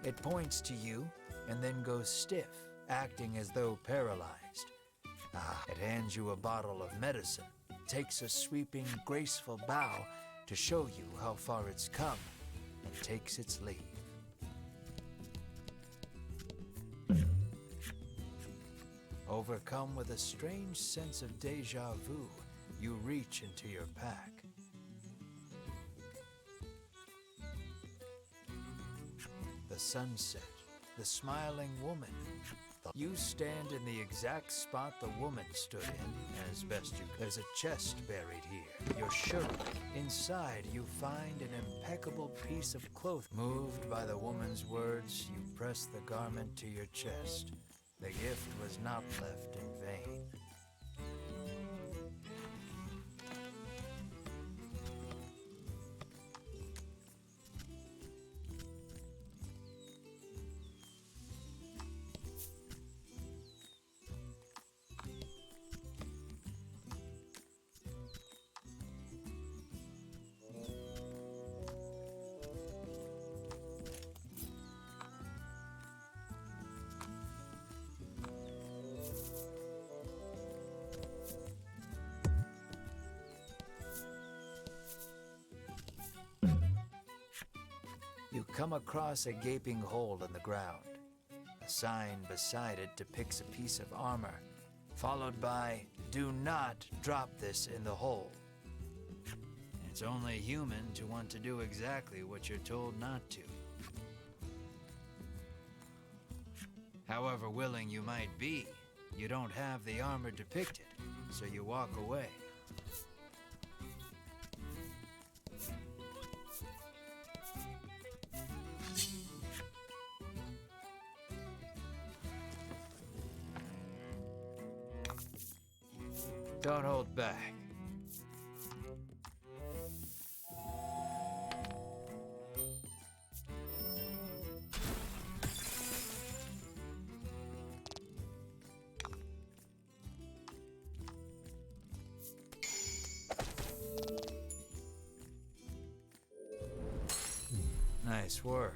It points to you and then goes stiff, acting as though paralyzed. It hands you a bottle of medicine, takes a sweeping, graceful bow to show you how far it's come, and takes its leave. Overcome with a strange sense of déjà vu, you reach into your pack. The sunset, the smiling woman. You stand in the exact spot the woman stood in, as best you could. There's a chest buried here. You're sure. Inside, you find an impeccable piece of clothing. Moved by the woman's words, you press the garment to your chest. The gift was not left in vain. You come across a gaping hole in the ground. A sign beside it depicts a piece of armor, followed by, "Do not drop this in the hole." It's only human to want to do exactly what you're told not to. However willing you might be, you don't have the armor depicted, so you walk away. Don't hold back. Nice work.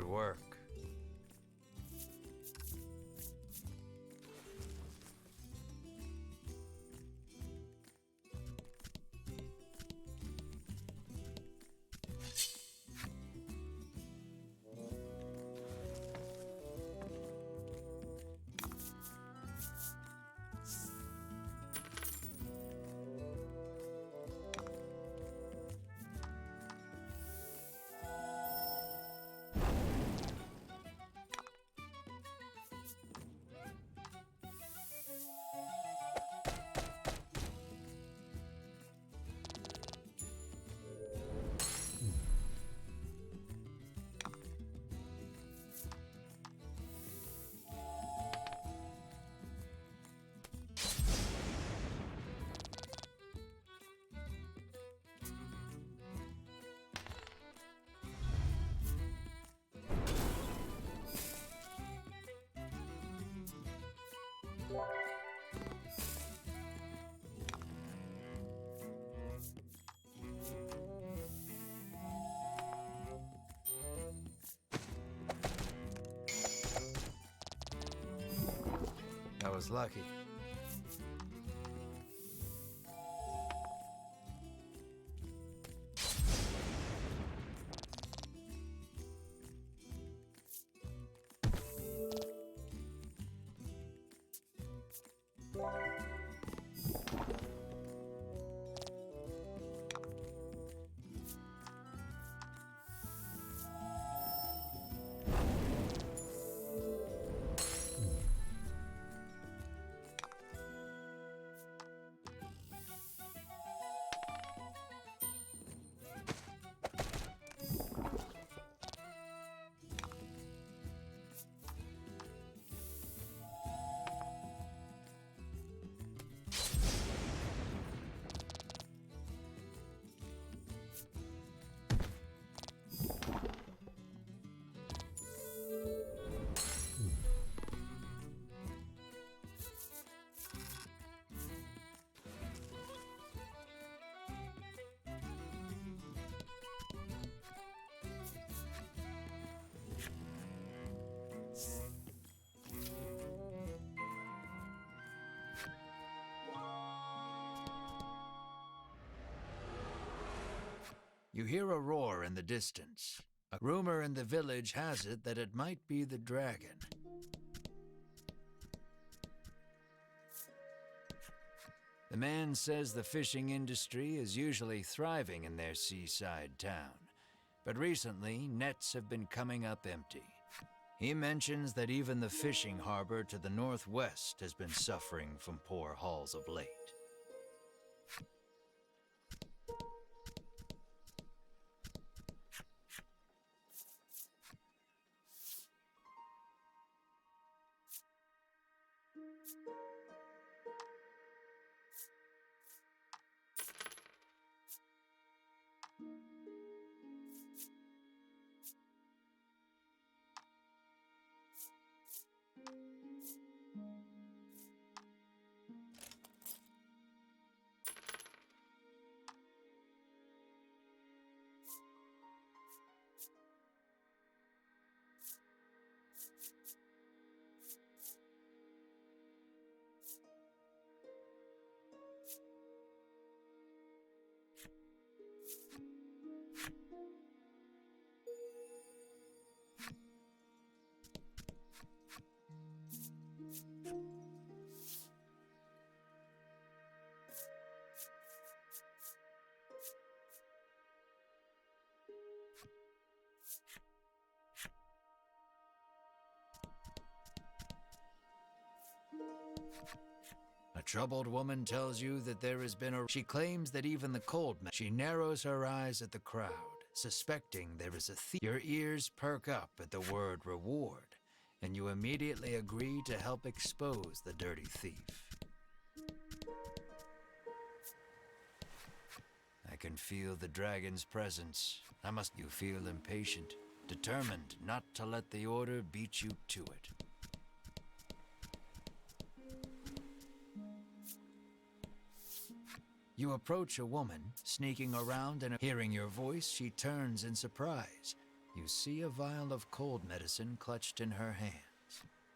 work. I was lucky. You hear a roar in the distance. A rumor in the village has it that it might be the dragon. The man says the fishing industry is usually thriving in their seaside town, but recently nets have been coming up empty. He mentions that even the fishing harbor to the northwest has been suffering from poor hauls of late. A troubled woman tells you that there has been a... She claims that even the cold... She narrows her eyes at the crowd, suspecting there is a thief. Your ears perk up at the word reward, and you immediately agree to help expose the dirty thief. I can feel the dragon's presence. You feel impatient, determined not to let the order beat you to it. You approach a woman, sneaking around, and hearing your voice, she turns in surprise. You see a vial of cold medicine clutched in her hands.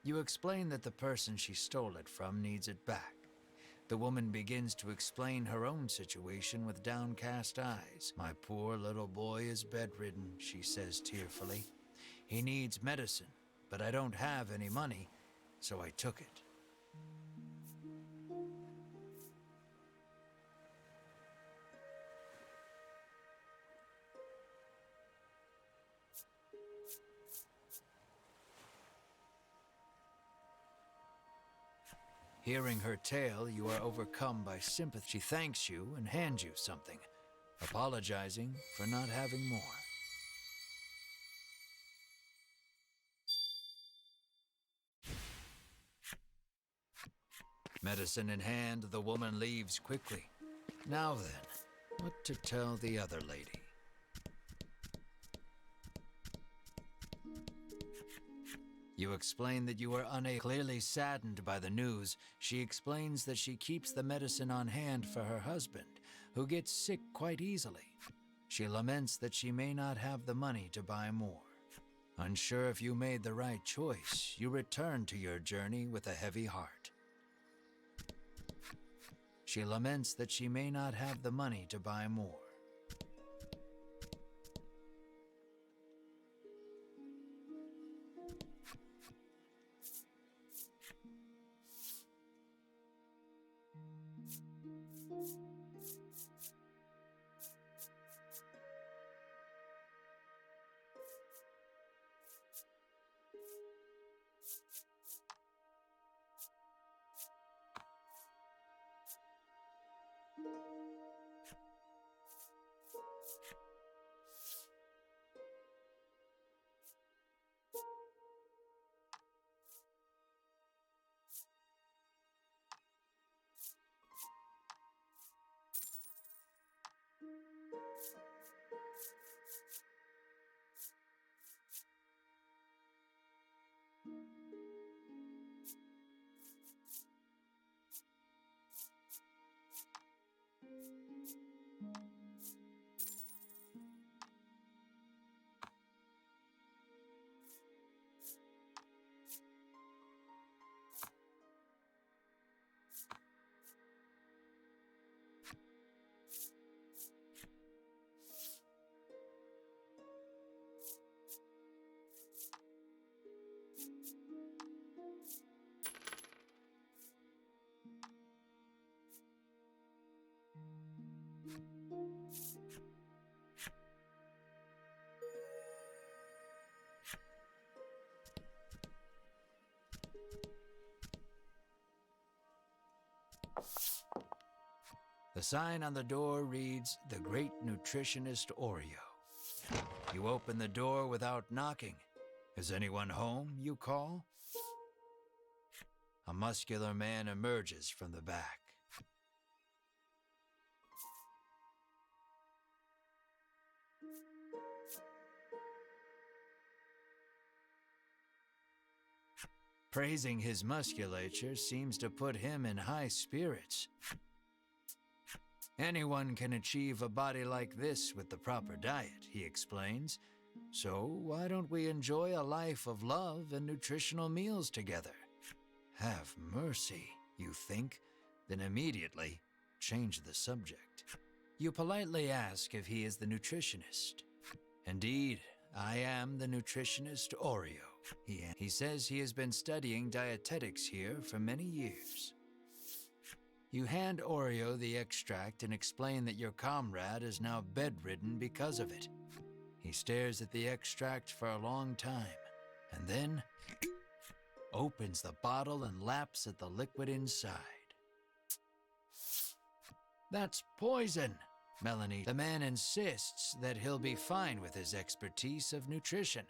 You explain that the person she stole it from needs it back. The woman begins to explain her own situation with downcast eyes. My poor little boy is bedridden, she says tearfully. He needs medicine, but I don't have any money, so I took it. Hearing her tale, you are overcome by sympathy. She thanks you and hands you something, apologizing for not having more. Medicine in hand, the woman leaves quickly. Now then, what to tell the other lady? You explain that you are clearly saddened by the news. She explains that she keeps the medicine on hand for her husband, who gets sick quite easily. She laments that she may not have the money to buy more. Unsure if you made the right choice, you return to your journey with a heavy heart. She laments that she may not have the money to buy more. The sign on the door reads, "The Great Nutritionist Oreo." You open the door without knocking. "Is anyone home?" you call. A muscular man emerges from the back. Praising his musculature seems to put him in high spirits. Anyone can achieve a body like this with the proper diet, he explains. So why don't we enjoy a life of love and nutritional meals together? Have mercy, you think, then immediately change the subject. You politely ask if he is the nutritionist. Indeed, I am the nutritionist Oreo. He says he has been studying dietetics here for many years. You hand Oreo the extract and explain that your comrade is now bedridden because of it. He stares at the extract for a long time, and then opens the bottle and laps at the liquid inside. That's poison, Melanie. The man insists that he'll be fine with his expertise of nutrition,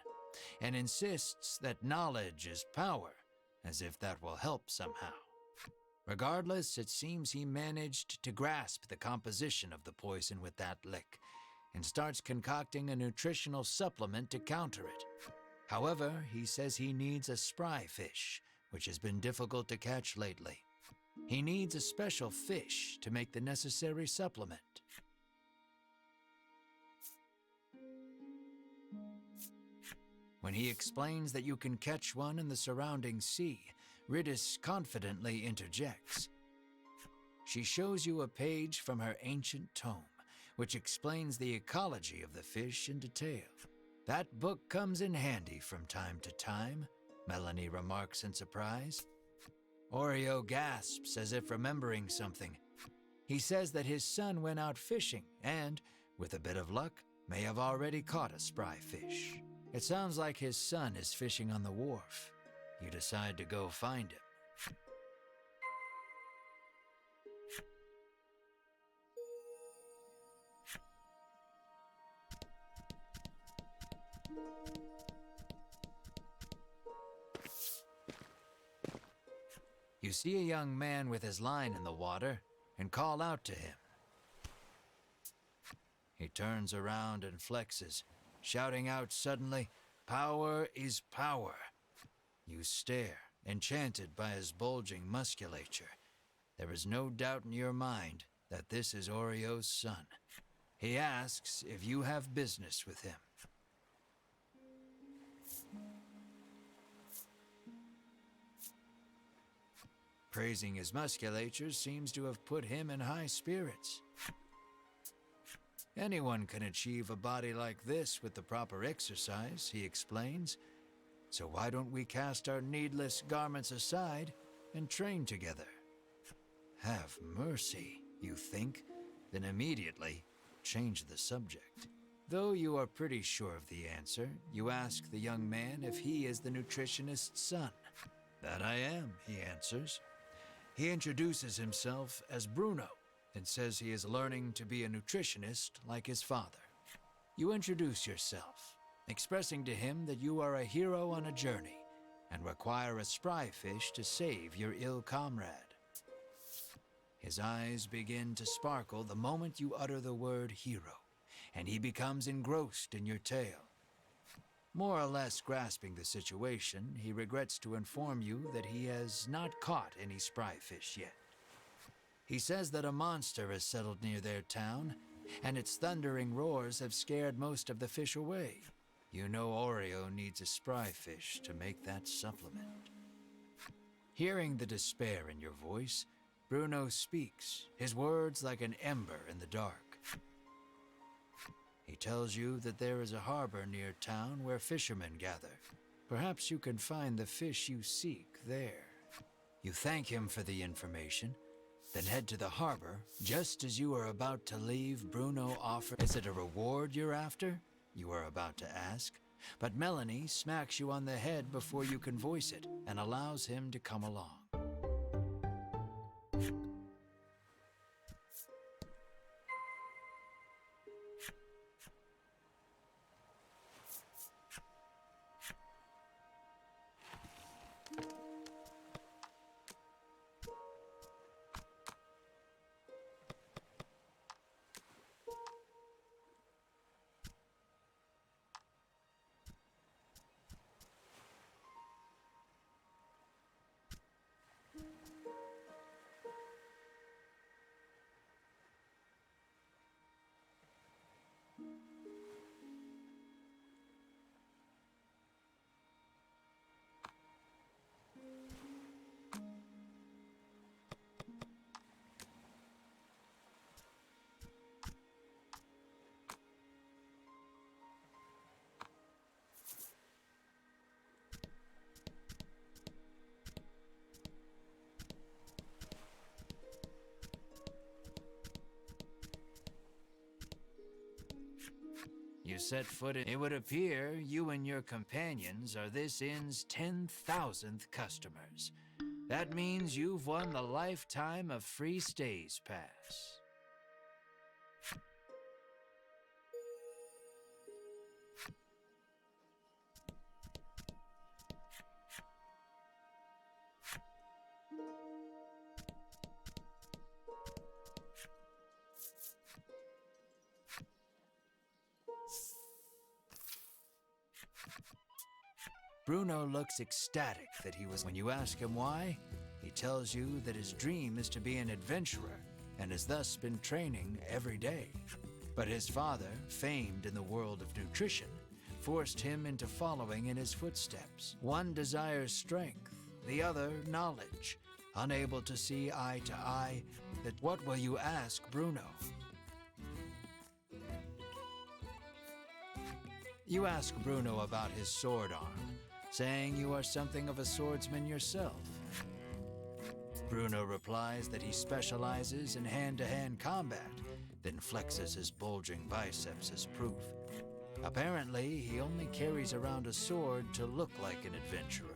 and insists that knowledge is power, as if that will help somehow. Regardless, it seems he managed to grasp the composition of the poison with that lick, and starts concocting a nutritional supplement to counter it. However, he says he needs a spry fish, which has been difficult to catch lately. He needs a special fish to make the necessary supplement. When he explains that you can catch one in the surrounding sea, Riddis confidently interjects. She shows you a page from her ancient tome, which explains the ecology of the fish in detail. That book comes in handy from time to time, Melanie remarks in surprise. Oreo gasps as if remembering something. He says that his son went out fishing and, with a bit of luck, may have already caught a spry fish. It sounds like his son is fishing on the wharf. You decide to go find him. You see a young man with his line in the water and call out to him. He turns around and flexes, shouting out suddenly, "Power is power." You stare, enchanted by his bulging musculature. There is no doubt in your mind that this is Oreo's son. He asks if you have business with him. Praising his musculature seems to have put him in high spirits. Anyone can achieve a body like this with the proper exercise, he explains. So why don't we cast our needless garments aside and train together? Have mercy, you think, then immediately change the subject. Though you are pretty sure of the answer, you ask the young man if he is the nutritionist's son. That I am, he answers. He introduces himself as Bruno and says he is learning to be a nutritionist like his father. You introduce yourself, expressing to him that you are a hero on a journey and require a spry fish to save your ill comrade. His eyes begin to sparkle the moment you utter the word hero, and he becomes engrossed in your tale. More or less grasping the situation, he regrets to inform you that he has not caught any spry fish yet. He says that a monster has settled near their town, and its thundering roars have scared most of the fish away. You know Oreo needs a spry fish to make that supplement. Hearing the despair in your voice, Bruno speaks, his words like an ember in the dark. He tells you that there is a harbor near town where fishermen gather. Perhaps you can find the fish you seek there. You thank him for the information, then head to the harbor. Just as you are about to leave, Bruno offers, "Is it a reward you're after?" you are about to ask. But Melanie smacks you on the head before you can voice it and allows him to come along. You set foot in. It would appear you and your companions are this inn's 10,000th customers. That means you've won the lifetime of free stays pass. Bruno looks ecstatic that he was. When you ask him why, he tells you that his dream is to be an adventurer and has thus been training every day. But his father, famed in the world of nutrition, forced him into following in his footsteps. One desires strength, the other knowledge. Unable to see eye to eye, what will you ask Bruno? You ask Bruno about his sword arm, saying you are something of a swordsman yourself. Bruno replies that he specializes in hand-to-hand combat, then flexes his bulging biceps as proof. Apparently, he only carries around a sword to look like an adventurer.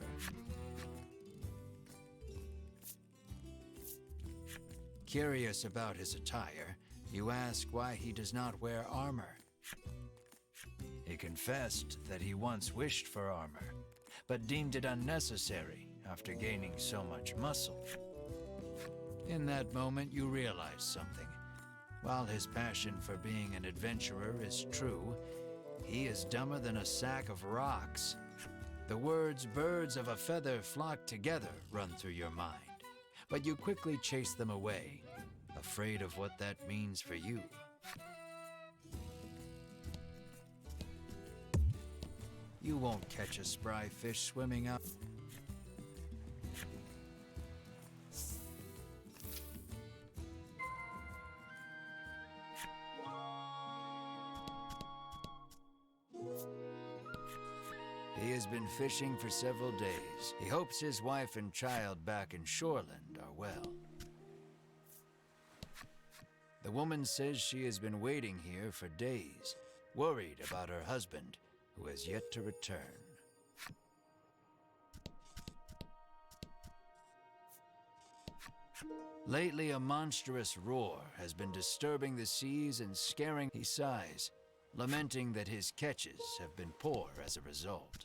Curious about his attire, you ask why he does not wear armor. He confessed that he once wished for armor, but deemed it unnecessary after gaining so much muscle. In that moment, you realize something. While his passion for being an adventurer is true, he is dumber than a sack of rocks. The words "birds of a feather flock together" run through your mind, but you quickly chase them away, afraid of what that means for you. You won't catch a spry fish swimming out. He has been fishing for several days. He hopes his wife and child back in Shoreland are well. The woman says she has been waiting here for days, worried about her husband, who has yet to return. Lately, a monstrous roar has been disturbing the seas and scaring. He sighs, lamenting that his catches have been poor as a result.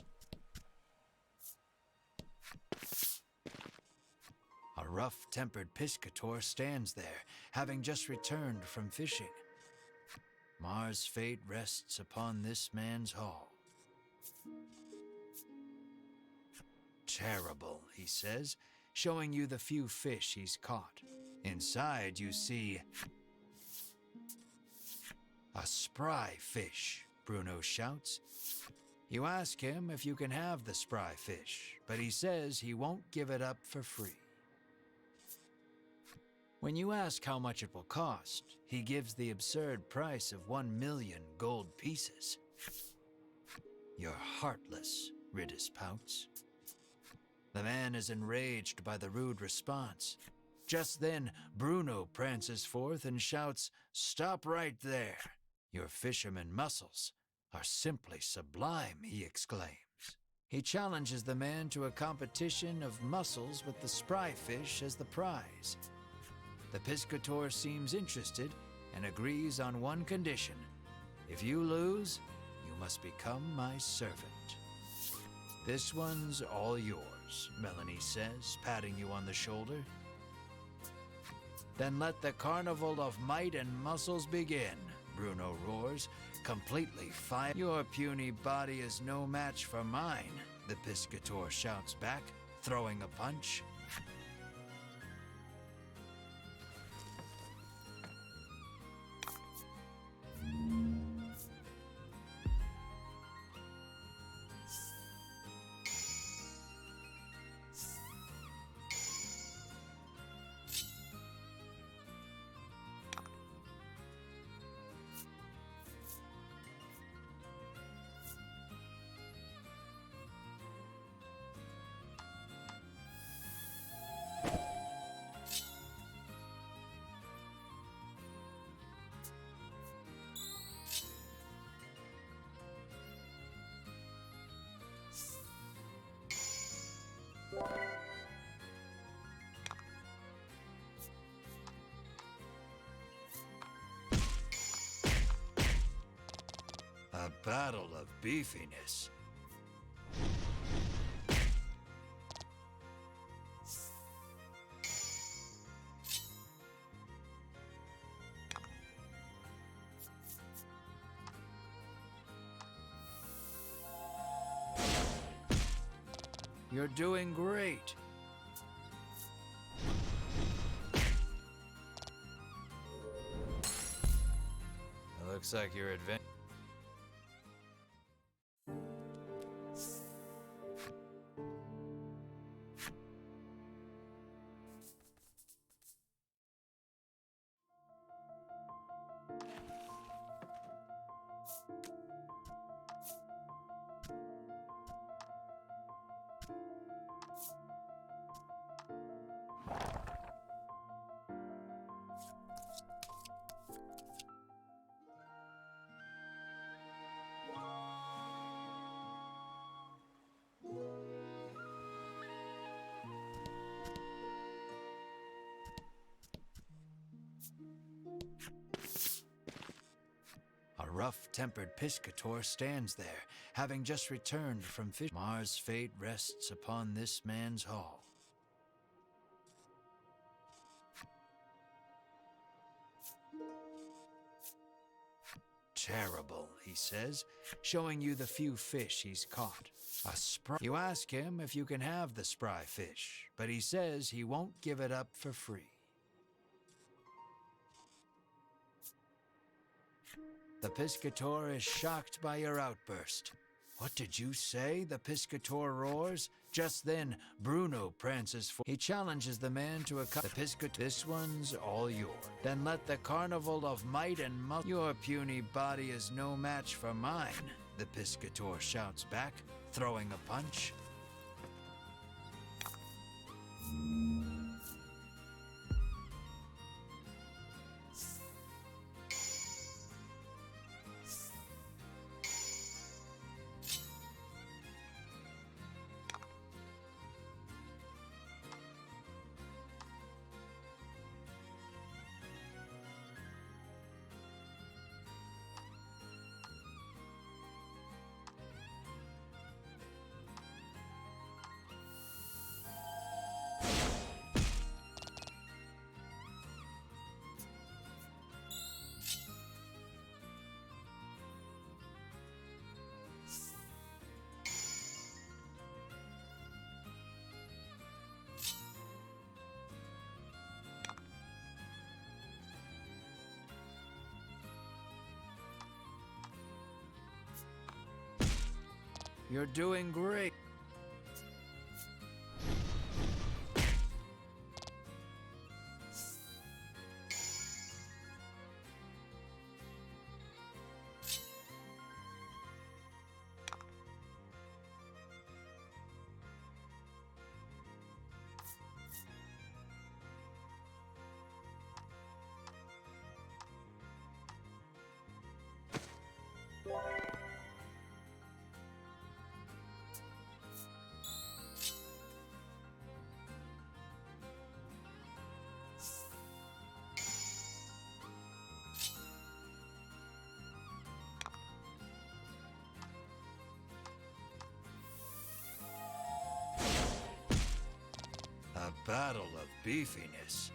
A rough-tempered piscator stands there, having just returned from fishing. Mars' fate rests upon this man's haul. Terrible, he says, showing you the few fish he's caught. Inside, you see a spry fish, Bruno shouts. You ask him if you can have the spry fish, but he says he won't give it up for free. When you ask how much it will cost, he gives the absurd price of 1,000,000 gold pieces. You're heartless, Ridis pouts. The man is enraged by the rude response. Just then, Bruno prances forth and shouts, "Stop right there! Your fisherman muscles are simply sublime," he exclaims. He challenges the man to a competition of muscles with the spry fish as the prize. The piscator seems interested and agrees on one condition. If you lose, you must become my servant. This one's all yours, Melanie says, patting you on the shoulder. Then let the carnival of might and muscles begin, Bruno roars, completely fired. Your puny body is no match for mine, the piscator shouts back, throwing a punch. A battle of beefiness. You're doing great. It looks like you're advancing. rough-tempered piscator stands there, having just returned from fish. Mars' fate rests upon this man's hall. Terrible, he says, showing you the few fish he's caught. A spry. You ask him if you can have the spry fish, but he says he won't give it up for free. The piscator is shocked by your outburst. What did you say? The piscator roars. Just then, Bruno prances forward. He challenges the man to a the piscator. This one's all yours. Then let the carnival of might and muscle. Your puny body is no match for mine, the piscator shouts back, throwing a punch. You're doing great. A battle of beefiness.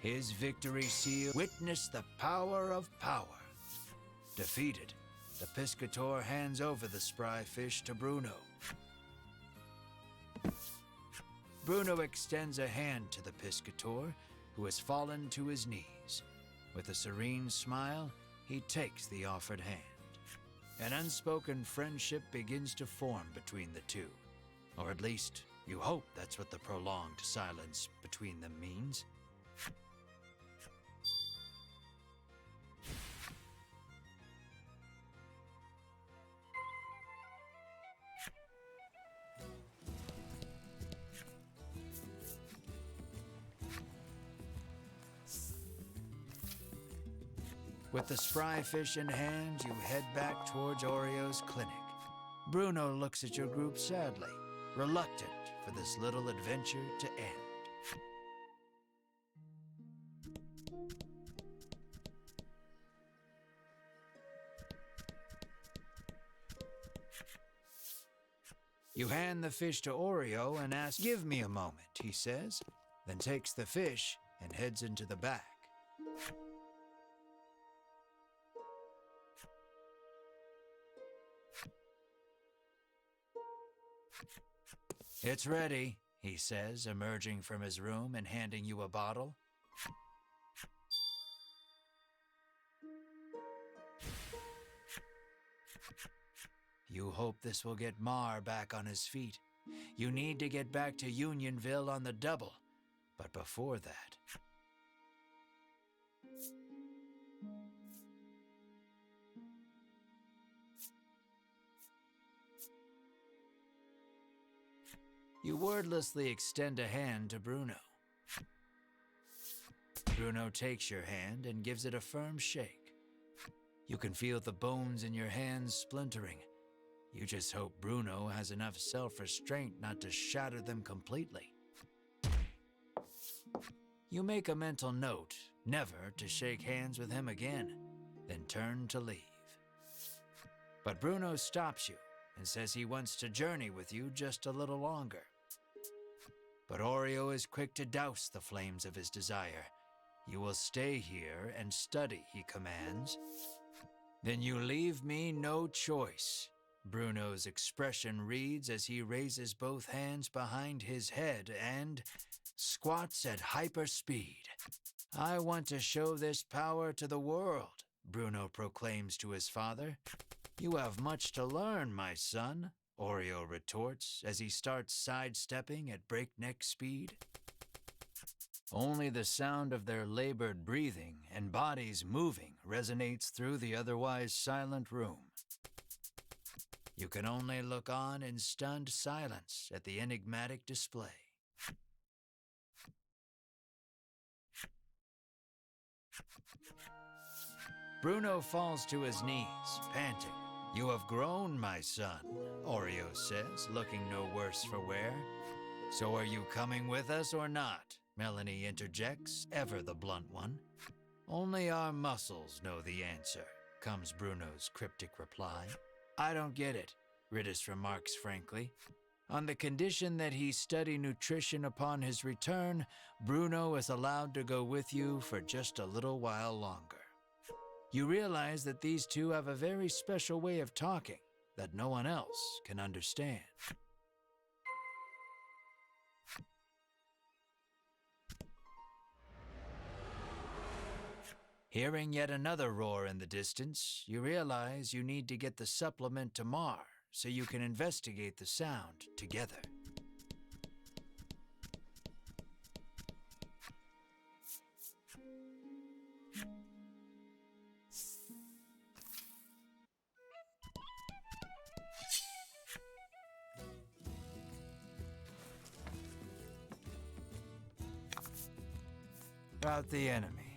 His victory seal. Witness the power of power. Defeated, the piscator hands over the spry fish to Bruno. Bruno extends a hand to the piscator, who has fallen to his knees. With a serene smile, he takes the offered hand. An unspoken friendship begins to form between the two. Or at least, you hope that's what the prolonged silence between them means. With the spry fish in hand, you head back towards Oreo's clinic. Bruno looks at your group sadly, reluctant for this little adventure to end. You hand the fish to Oreo and ask, "Give me a moment," he says, then takes the fish and heads into the back. "It's ready," he says, emerging from his room and handing you a bottle. You hope this will get Mar back on his feet. You need to get back to Unionville on the double. But before that... You wordlessly extend a hand to Bruno. Bruno takes your hand and gives it a firm shake. You can feel the bones in your hands splintering. You just hope Bruno has enough self-restraint not to shatter them completely. You make a mental note never to shake hands with him again, then turn to leave. But Bruno stops you and says he wants to journey with you just a little longer. But Oreo is quick to douse the flames of his desire. You will stay here and study, he commands. Then you leave me no choice. Bruno's expression reads as he raises both hands behind his head and squats at hyperspeed. I want to show this power to the world, Bruno proclaims to his father. You have much to learn, my son, Oreo retorts as he starts sidestepping at breakneck speed. Only the sound of their labored breathing and bodies moving resonates through the otherwise silent room. You can only look on in stunned silence at the enigmatic display. Bruno falls to his knees, panting. You have grown, my son, Oreo says, looking no worse for wear. So are you coming with us or not? Melanie interjects, ever the blunt one. Only our muscles know the answer, comes Bruno's cryptic reply. I don't get it, Ridis remarks frankly. On the condition that he study nutrition upon his return, Bruno is allowed to go with you for just a little while longer. You realize that these two have a very special way of talking that no one else can understand. Hearing yet another roar in the distance, you realize you need to get the supplement to Mar so you can investigate the sound together. About the enemy.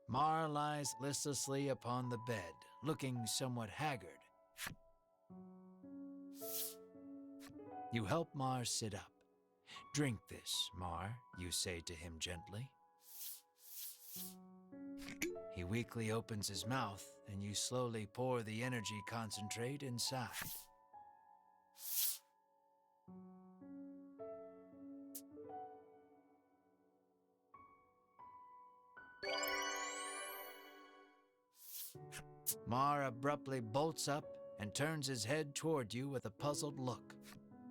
Mar lies listlessly upon the bed, looking somewhat haggard. You help Mar sit up. Drink this, Mar, you say to him gently. He weakly opens his mouth, and you slowly pour the energy concentrate inside. Mar abruptly bolts up and turns his head toward you with a puzzled look.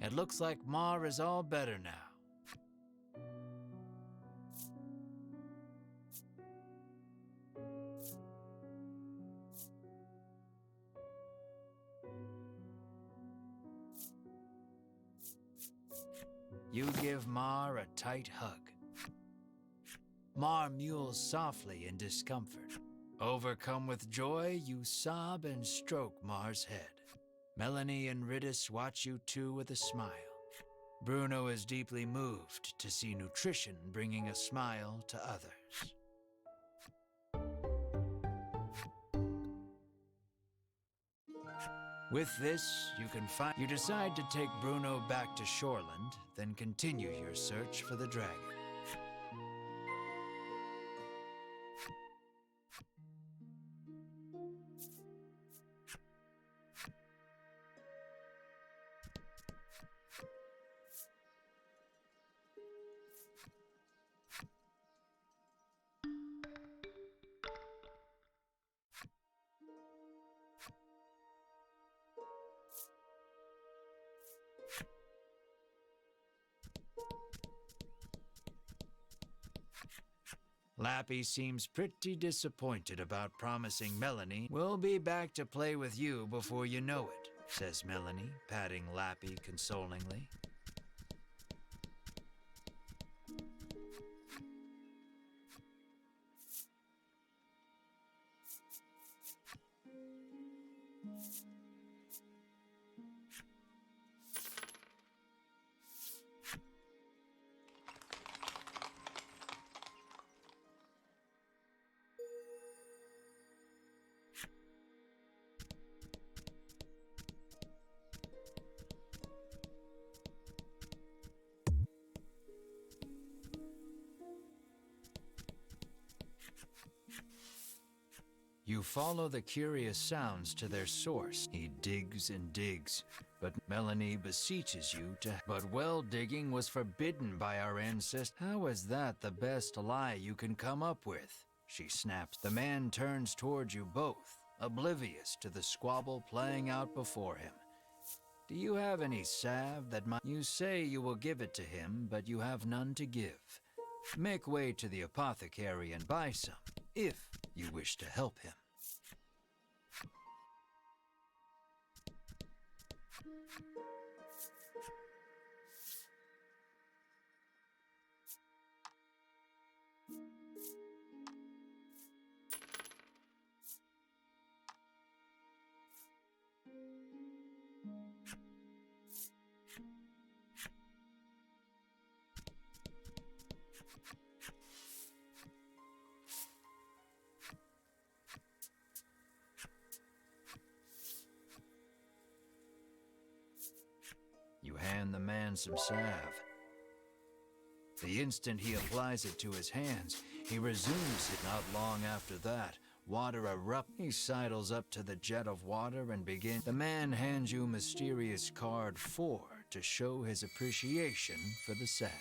It looks like Mar is all better now. You give Mar a tight hug. Mar mews softly in discomfort. Overcome with joy, you sob and stroke Mar's head. Melanie and Ridis watch you too with a smile. Bruno is deeply moved to see nutrition bringing a smile to others. With this, you decide to take Bruno back to Shoreland, then continue your search for the dragon. Lappy seems pretty disappointed about promising Melanie. "We'll be back to play with you before you know it," says Melanie, patting Lappy consolingly. You follow the curious sounds to their source. He digs and digs, but Melanie beseeches you to. "But well digging was forbidden by our ancestors." "How is that the best lie you can come up with?" she snaps. The man turns towards you both, oblivious to the squabble playing out before him. "Do you have any salve that might—" You say you will give it to him, but you have none to give. Make way to the apothecary and buy some, if you wish to help him. You hand the man some salve. The instant he applies it to his hands, he resumes it. Not long after that, water erupts. He sidles up to the jet of water and begins. The man hands you mysterious card 4 to show his appreciation for the salve.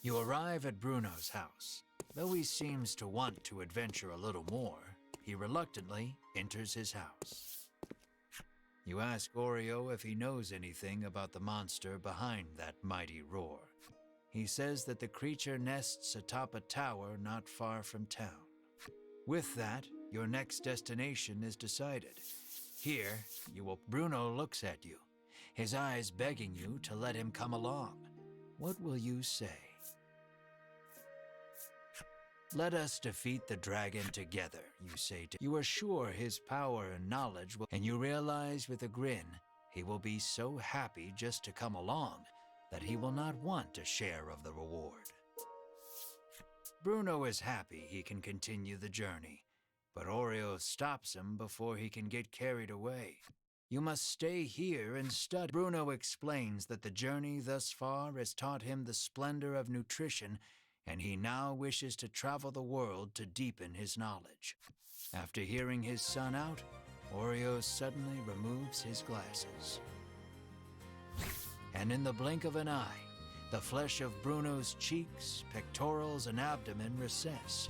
You arrive at Bruno's house. Though he seems to want to adventure a little more, he reluctantly enters his house. You ask Oreo if he knows anything about the monster behind that mighty roar. He says that the creature nests atop a tower not far from town. With that, your next destination is decided. Here, Bruno looks at you, his eyes begging you to let him come along. What will you say? "Let us defeat the dragon together," you say to. You are sure his power and knowledge will, and you realize with a grin he will be so happy just to come along that he will not want a share of the reward. Bruno is happy he can continue the journey, but Oreo stops him before he can get carried away. "You must stay here and study." Bruno explains that the journey thus far has taught him the splendor of nutrition, and he now wishes to travel the world to deepen his knowledge. After hearing his son out, Oreo suddenly removes his glasses. And in the blink of an eye, the flesh of Bruno's cheeks, pectorals, and abdomen recess.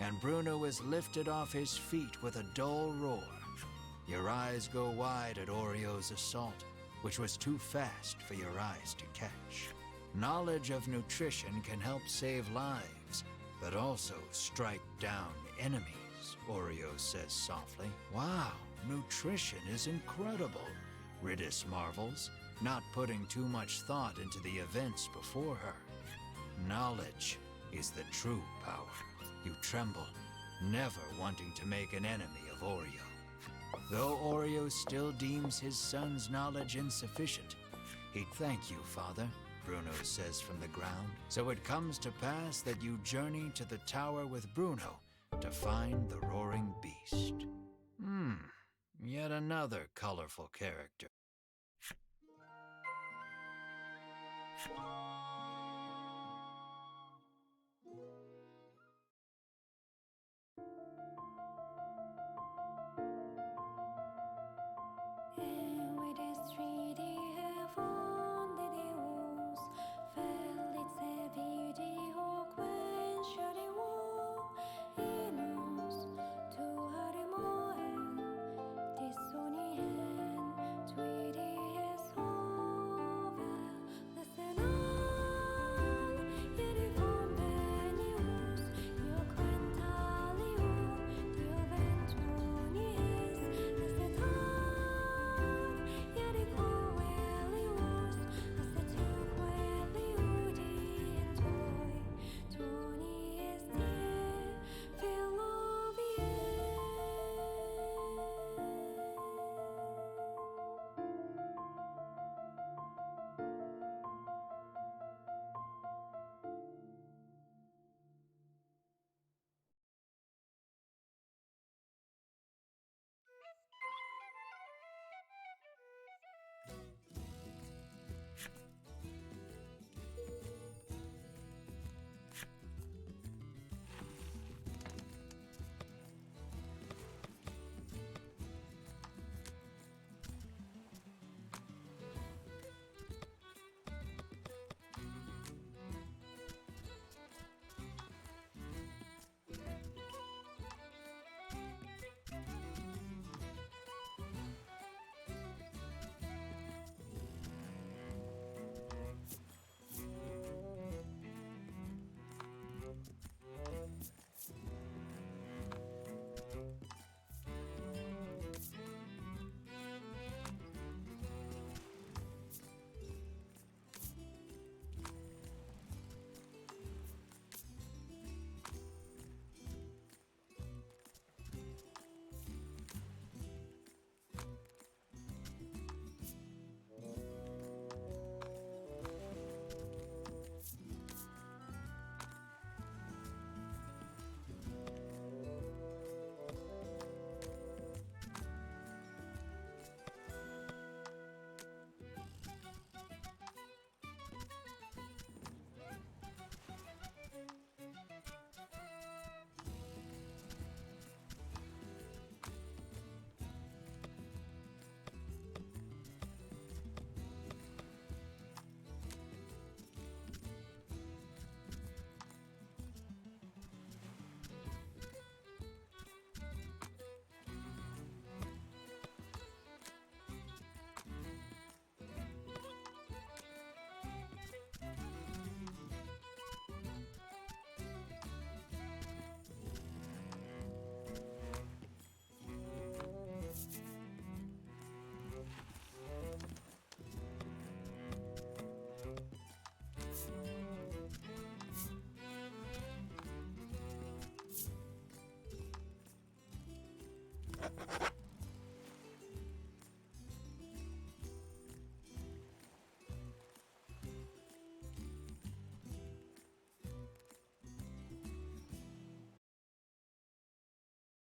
And Bruno is lifted off his feet with a dull roar. Your eyes go wide at Oreo's assault, which was too fast for your eyes to catch. Knowledge of nutrition can help save lives, but also strike down enemies, Oreo says softly. Wow, nutrition is incredible, Ridis marvels, not putting too much thought into the events before her. Knowledge is the true power. You tremble, never wanting to make an enemy of Oreo. Though Oreo still deems his son's knowledge insufficient, he'd thank you, Father, Bruno says from the ground. So it comes to pass that you journey to the tower with Bruno to find the roaring beast. Yet another colorful character.